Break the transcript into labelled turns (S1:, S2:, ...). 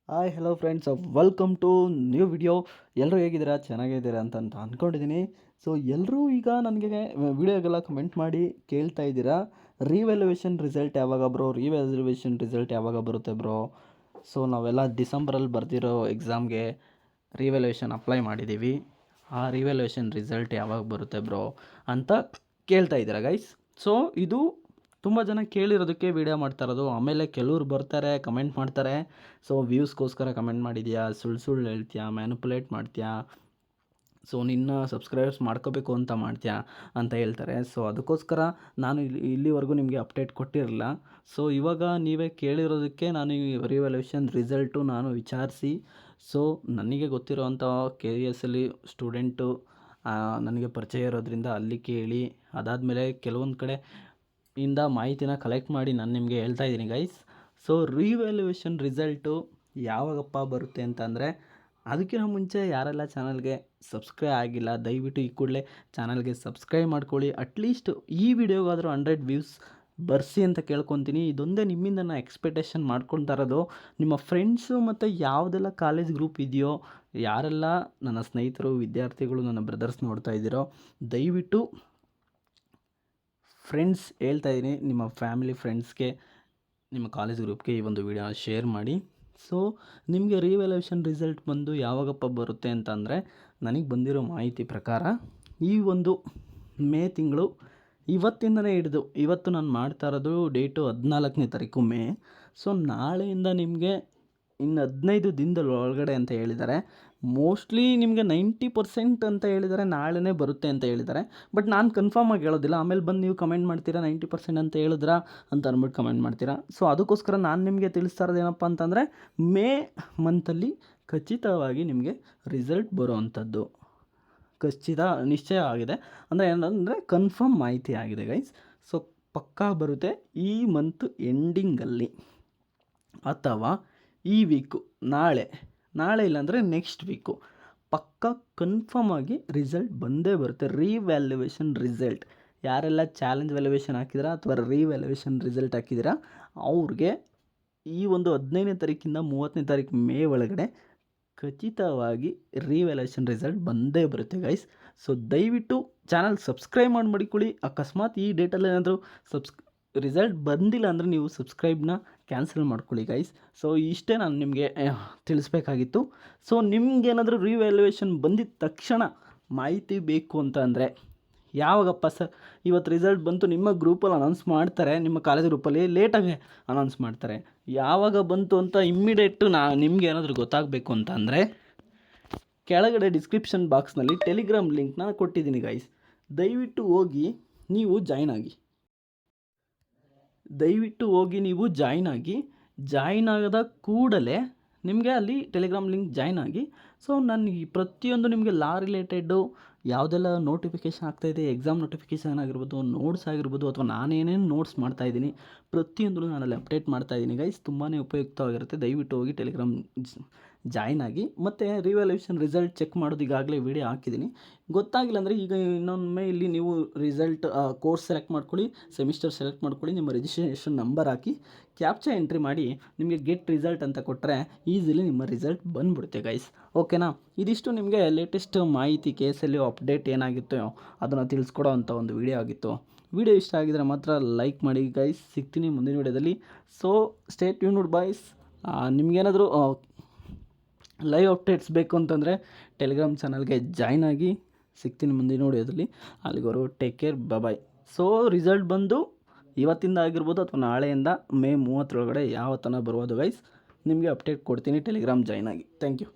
S1: Hi hello friends, welcome to new video. ಎಲ್ಲರೂ ಹೇಗಿದ್ದೀರಾ? ಚೆನ್ನಾಗಿದ್ದೀರಾ ಅಂತ ಅಂದ್ಕೊಂಡಿದ್ದೀನಿ. ಸೊ ಎಲ್ಲರೂ ಈಗ ನನಗೆ ವಿಡಿಯೋಗೆಲ್ಲ ಕಮೆಂಟ್ ಮಾಡಿ ಕೇಳ್ತಾ ಇದ್ದೀರಾ, ರಿವ್ಯಾಲ್ಯೂಯೇಷನ್ ರಿಸಲ್ಟ್ ಯಾವಾಗ ಬ್ರೋ, ರಿವ್ಯಾಲ್ಯೂಯೇಷನ್ ರಿಸಲ್ಟ್ ಯಾವಾಗ ಬರುತ್ತೆ ಬ್ರೋ? ಸೊ ನಾವೆಲ್ಲ ಡಿಸೆಂಬರಲ್ಲಿ ಬರ್ತಿರೋ ಎಕ್ಸಾಮ್ಗೆ ರಿವ್ಯಾಲ್ಯೂಯೇಷನ್ ಅಪ್ಲೈ ಮಾಡಿದ್ದೀವಿ. ಆ ರಿವ್ಯಾಲ್ಯೂಯೇಷನ್ ರಿಸಲ್ಟ್ ಯಾವಾಗ ಬರುತ್ತೆ ಬ್ರೋ ಅಂತ ಕೇಳ್ತಾ ಇದ್ದೀರಾ ಗೈಸ್. ಸೊ ಇದು ತುಂಬ ಜನ ಕೇಳಿರೋದಕ್ಕೆ ವೀಡಿಯೋ ಮಾಡ್ತಾ ಇರೋದು. ಆಮೇಲೆ ಕೆಲವ್ರು ಬರ್ತಾರೆ ಕಮೆಂಟ್ ಮಾಡ್ತಾರೆ, ಸೊ ವ್ಯೂಸ್ಗೋಸ್ಕರ ಕಮೆಂಟ್ ಮಾಡಿದ್ಯಾ, ಸುಳ್ಳು ಹೇಳ್ತೀಯಾ, ಮ್ಯಾನುಪುಲೇಟ್ ಮಾಡ್ತೀಯಾ, ಸೊ ನಿನ್ನ ಸಬ್ಸ್ಕ್ರೈಬರ್ಸ್ ಮಾಡ್ಕೋಬೇಕು ಅಂತ ಮಾಡ್ತೀಯಾ ಅಂತ ಹೇಳ್ತಾರೆ. ಸೊ ಅದಕ್ಕೋಸ್ಕರ ನಾನು ಇಲ್ಲಿವರೆಗೂ ನಿಮಗೆ ಅಪ್ಡೇಟ್ ಕೊಟ್ಟಿರಲಿಲ್ಲ. ಸೊ ಇವಾಗ ನೀವೇ ಕೇಳಿರೋದಕ್ಕೆ ನಾನು ಈ ರಿವ್ಯಾಲ್ಯೂಯೇಷನ್ ರಿಸಲ್ಟು ನಾನು ವಿಚಾರಿಸಿ, ಸೊ ನನಗೆ ಗೊತ್ತಿರೋವಂಥ ಕೆ ಎ ಎಸ್ಸಲ್ಲಿ ಸ್ಟೂಡೆಂಟು ನನಗೆ ಪರಿಚಯ ಇರೋದ್ರಿಂದ ಅಲ್ಲಿ ಕೇಳಿ, ಅದಾದಮೇಲೆ ಕೆಲವೊಂದು ಕಡೆ ಇಂದ ಮಾಹಿತಿನ ಕಲೆಕ್ಟ್ ಮಾಡಿ ನಾನು ನಿಮಗೆ ಹೇಳ್ತಾ ಇದ್ದೀನಿ ಗೈಸ್. ಸೊ ರಿವ್ಯಾಲ್ಯೂಯೇಷನ್ ರಿಸಲ್ಟು ಯಾವಾಗಪ್ಪ ಬರುತ್ತೆ ಅಂತಂದರೆ, ಅದಕ್ಕಿಂತ ಮುಂಚೆ ಯಾರೆಲ್ಲ ಚಾನಲ್ಗೆ ಸಬ್ಸ್ಕ್ರೈಬ್ ಆಗಿಲ್ಲ ದಯವಿಟ್ಟು ಈ ಕೂಡಲೇ ಚಾನಲ್ಗೆ ಸಬ್ಸ್ಕ್ರೈಬ್ ಮಾಡ್ಕೊಳ್ಳಿ. ಅಟ್ಲೀಸ್ಟ್ ಈ ವಿಡಿಯೋಗಾದರೂ 100 ವ್ಯೂಸ್ ಬರ್ಸಿ ಅಂತ ಕೇಳ್ಕೊತೀನಿ. ಇದೊಂದೇ ನಿಮ್ಮಿಂದ ನಾನು ಎಕ್ಸ್ಪೆಕ್ಟೇಷನ್ ಮಾಡ್ಕೊಳ್ತಾ ಇರೋದು. ನಿಮ್ಮ ಫ್ರೆಂಡ್ಸು ಮತ್ತು ಯಾವುದೆಲ್ಲ ಕಾಲೇಜ್ ಗ್ರೂಪ್ ಇದೆಯೋ, ಯಾರೆಲ್ಲ ನನ್ನ ಸ್ನೇಹಿತರು, ವಿದ್ಯಾರ್ಥಿಗಳು, ನನ್ನ ಬ್ರದರ್ಸ್ ನೋಡ್ತಾ ಇದ್ದೀರೋ, ದಯವಿಟ್ಟು ಫ್ರೆಂಡ್ಸ್ ಹೇಳ್ತಾ ಇದ್ದೀನಿ, ನಿಮ್ಮ ಫ್ಯಾಮಿಲಿ ಫ್ರೆಂಡ್ಸ್ಗೆ, ನಿಮ್ಮ ಕಾಲೇಜ್ ಗ್ರೂಪ್ಗೆ ಈ ಒಂದು ವಿಡಿಯೋನ ಶೇರ್ ಮಾಡಿ. ಸೊ ನಿಮಗೆ ರಿವ್ಯಾಲ್ಯೂಯೇಷನ್ ರಿಸಲ್ಟ್ ಬಂದು ಯಾವಾಗಪ್ಪ ಬರುತ್ತೆ ಅಂತಂದರೆ, ನನಗೆ ಬಂದಿರೋ ಮಾಹಿತಿ ಪ್ರಕಾರ ಈ ಒಂದು ಮೇ ತಿಂಗಳು ಇವತ್ತಿಂದನೇ ಹಿಡಿದು, ಇವತ್ತು ನಾನು ಮಾಡ್ತಾ ಇರೋದು ಡೇಟು 14ನೇ ತಾರೀಕು ಮೇ. ಸೊ ನಾಳೆಯಿಂದ ನಿಮಗೆ ಇನ್ನು 15 ದಿನದಲ್ಲಿ ಒಳಗಡೆ ಅಂತ ಹೇಳಿದ್ದಾರೆ. ಮೋಸ್ಟ್ಲಿ ನಿಮಗೆ 90% ಅಂತ ಹೇಳಿದ್ದಾರೆ, ನಾಳೆನೇ ಬರುತ್ತೆ ಅಂತ ಹೇಳಿದ್ದಾರೆ. ಬಟ್ ನಾನು ಕನ್ಫರ್ಮಾಗಿ ಹೇಳೋದಿಲ್ಲ, ಆಮೇಲೆ ಬಂದು ನೀವು ಕಮೆಂಟ್ ಮಾಡ್ತೀರಾ 90% ಅಂತ ಹೇಳಿದ್ರಾ ಅಂತ ಅಂದ್ಬಿಟ್ಟು ಕಮೆಂಟ್ ಮಾಡ್ತೀರಾ. ಸೊ ಅದಕ್ಕೋಸ್ಕರ ನಾನು ನಿಮಗೆ ತಿಳಿಸ್ತಾ ಇರೋದು ಏನಪ್ಪ ಅಂತಂದರೆ, ಮೇ ಮಂತಲ್ಲಿ ಖಚಿತವಾಗಿ ನಿಮಗೆ ರಿಸಲ್ಟ್ ಬರೋ ಅಂಥದ್ದು ನಿಶ್ಚಯ ಆಗಿದೆ. ಅಂದರೆ ಏನಂದರೆ ಕನ್ಫರ್ಮ್ ಮಾಹಿತಿ ಆಗಿದೆ ಗೈಸ್. ಸೊ ಪಕ್ಕಾ ಬರುತ್ತೆ ಈ ಮಂತ್ ಎಂಡಿಂಗಲ್ಲಿ ಅಥವಾ ಈ ವೀಕು, ನಾಳೆ ಇಲ್ಲಾಂದರೆ ನೆಕ್ಸ್ಟ್ ವೀಕು ಪಕ್ಕಾ ಕನ್ಫರ್ಮ್ ಆಗಿ ರಿಸಲ್ಟ್ ಬಂದೇ ಬರುತ್ತೆ. ರಿವ್ಯಾಲ್ಯೂಯೇಷನ್ ರಿಸಲ್ಟ್ ಯಾರೆಲ್ಲ ಚಾಲೆಂಜ್ ವ್ಯಾಲ್ಯೂಯೇಷನ್ ಹಾಕಿದ್ದೀರಾ ಅಥವಾ ರಿವ್ಯಾಲ್ಯೂಯೇಷನ್ ರಿಸಲ್ಟ್ ಹಾಕಿದ್ದೀರಾ ಅವ್ರಿಗೆ ಈ ಒಂದು 15ನೇ ತಾರೀಕಿಂದ 30ನೇ ತಾರೀಕು ಮೇ ಒಳಗಡೆ ಖಚಿತವಾಗಿ ರಿವ್ಯಾಲ್ಯೂಯೇಷನ್ ರಿಸಲ್ಟ್ ಬಂದೇ ಬರುತ್ತೆ ಗೈಸ್. ಸೊ ದಯವಿಟ್ಟು ಚಾನಲ್ ಸಬ್ಸ್ಕ್ರೈಬ್ ಮಾಡಿ ಮಾಡಿಕೊಳ್ಳಿ. ಅಕಸ್ಮಾತ್ ಈ ಡೇಟಲ್ಲಿ ಏನಾದರೂ ರಿಸಲ್ಟ್ ಬಂದಿಲ್ಲ ಅಂದರೆ ನೀವು ಸಬ್ಸ್ಕ್ರೈಬ್ನ ಕ್ಯಾನ್ಸಲ್ ಮಾಡ್ಕೊಳ್ಳಿ ಗೈಸ್. ಸೊ ಇಷ್ಟೇ ನಾನು ನಿಮಗೆ ತಿಳಿಸ್ಬೇಕಾಗಿತ್ತು. ಸೊ ನಿಮ್ಗೇನಾದರೂ ರಿವ್ಯಾಲ್ಯೂಯೇಷನ್ ಬಂದಿದ ತಕ್ಷಣ ಮಾಹಿತಿ ಬೇಕು ಅಂತ ಅಂದರೆ, ಯಾವಾಗಪ್ಪ ಸರ್ ಇವತ್ತು ರಿಸಲ್ಟ್ ಬಂತು ನಿಮ್ಮ ಗ್ರೂಪಲ್ಲಿ ಅನೌನ್ಸ್ ಮಾಡ್ತಾರೆ, ನಿಮ್ಮ ಕಾಲೇಜ್ ಗ್ರೂಪಲ್ಲಿ ಲೇಟಾಗಿ ಅನೌನ್ಸ್ ಮಾಡ್ತಾರೆ. ಯಾವಾಗ ಬಂತು ಅಂತ ಇಮ್ಮಿಡಿಯೇಟು ನಿಮ್ಗೆ ಏನಾದರೂ ಗೊತ್ತಾಗಬೇಕು ಅಂತ ಅಂದರೆ, ಕೆಳಗಡೆ ಡಿಸ್ಕ್ರಿಪ್ಷನ್ ಬಾಕ್ಸ್ನಲ್ಲಿ ಟೆಲಿಗ್ರಾಮ್ ಲಿಂಕ್ನ ಕೊಟ್ಟಿದ್ದೀನಿ ಗೈಸ್. ದಯವಿಟ್ಟು ಹೋಗಿ ನೀವು ಜಾಯ್ನ್ ಆಗಿ ಜಾಯ್ನ್ ಆಗದ ಕೂಡಲೇ ನಿಮಗೆ ಅಲ್ಲಿ ಟೆಲಿಗ್ರಾಮ್ ಲಿಂಕ್ ಜಾಯ್ನ್ ಆಗಿ. ಸೊ ನಾನು ಈ ಪ್ರತಿಯೊಂದು ನಿಮಗೆ ಲಾ ರಿಲೇಟೆಡ್ಡು ಯಾವುದೆಲ್ಲ ನೋಟಿಫಿಕೇಷನ್ ಆಗ್ತಾಯಿದೆ, ಎಕ್ಸಾಮ್ ನೋಟಿಫಿಕೇಷನ್ ಆಗಿರ್ಬೋದು, ನೋಟ್ಸ್ ಆಗಿರ್ಬೋದು, ಅಥವಾ ನಾನೇನೇನು ನೋಟ್ಸ್ ಮಾಡ್ತಾಯಿದ್ದೀನಿ ಪ್ರತಿಯೊಂದು ನಾನಲ್ಲಿ ಅಪ್ಡೇಟ್ ಮಾಡ್ತಾಯಿದ್ದೀನಿ ಗೈಸ್. ತುಂಬಾ ಉಪಯುಕ್ತವಾಗಿರುತ್ತೆ. ದಯವಿಟ್ಟು ಹೋಗಿ ಟೆಲಿಗ್ರಾಮ್ ಜಾಯ್ನ್ ಆಗಿ. ಮತ್ತು ರಿವ್ಯಾಲ್ಯೂಯೇಷನ್ ರಿಸಲ್ಟ್ ಚೆಕ್ ಮಾಡೋದು ಈಗಾಗಲೇ ವಿಡಿಯೋ ಹಾಕಿದ್ದೀನಿ. ಗೊತ್ತಾಗಿಲ್ಲ ಅಂದರೆ ಈಗ ಇನ್ನೊಮ್ಮೆ ಇಲ್ಲಿ ನೀವು ರಿಸಲ್ಟ್ ಕೋರ್ಸ್ ಸೆಲೆಕ್ಟ್ ಮಾಡ್ಕೊಳ್ಳಿ, ಸೆಮಿಸ್ಟರ್ ಸೆಲೆಕ್ಟ್ ಮಾಡ್ಕೊಳ್ಳಿ, ನಿಮ್ಮ ರಿಜಿಸ್ಟ್ರೇಷನ್ ನಂಬರ್ ಹಾಕಿ ಕ್ಯಾಪ್ಚಾ ಎಂಟ್ರಿ ಮಾಡಿ ನಿಮಗೆ ಗೆಟ್ ರಿಸಲ್ಟ್ ಅಂತ ಕೊಟ್ಟರೆ ಈಸಿಲಿ ನಿಮ್ಮ ರಿಸಲ್ಟ್ ಬಂದುಬಿಡುತ್ತೆ ಗೈಸ್. ಓಕೆನಾ? ಇದಿಷ್ಟು ನಿಮಗೆ ಲೇಟೆಸ್ಟ್ ಮಾಹಿತಿ ಕೇಸಲ್ಲಿ ಅಪ್ಡೇಟ್ ಏನಾಗಿತ್ತೋ ಅದನ್ನು ತಿಳಿಸ್ಕೊಡೋ ಅಂಥ ಒಂದು ವಿಡಿಯೋ ಆಗಿತ್ತು. ವಿಡಿಯೋ ಇಷ್ಟ ಆಗಿದರೆ ಮಾತ್ರ ಲೈಕ್ ಮಾಡಿ ಗೈಸ್. ಸಿಗ್ತೀನಿ ಮುಂದಿನ ವಿಡಿಯೋದಲ್ಲಿ. So stay tuned boys. ನಿಮಗೇನಾದರೂ ಲೈವ್ ಅಪ್ಡೇಟ್ಸ್ ಬೇಕು ಅಂತಂದರೆ ಟೆಲಿಗ್ರಾಮ್ ಚಾನಲ್ಗೆ ಜಾಯ್ನ್ ಆಗಿ. ಸಿಗ್ತೀನಿ ಮುಂದಿನ ವಿಡಿಯೋದಲ್ಲಿ. ಅಲ್ಲಿಗೋರು ಟೇಕ್ ಕೇರ್, ಬಾಯ್. ಸೊ ರಿಸಲ್ಟ್ ಬಂದು ಇವತ್ತಿಂದ ಆಗಿರ್ಬೋದು ಅಥವಾ ನಾಳೆಯಿಂದ ಮೇ 30 ಒಳಗಡೆ ಯಾವ ತನಕ ಬರ್ಬೋದು ಗೈಸ್, ನಿಮಗೆ ಅಪ್ಡೇಟ್ ಕೊಡ್ತೀನಿ. ಟೆಲಿಗ್ರಾಮ್ ಜಾಯ್ನ್ ಆಗಿ. Thank you.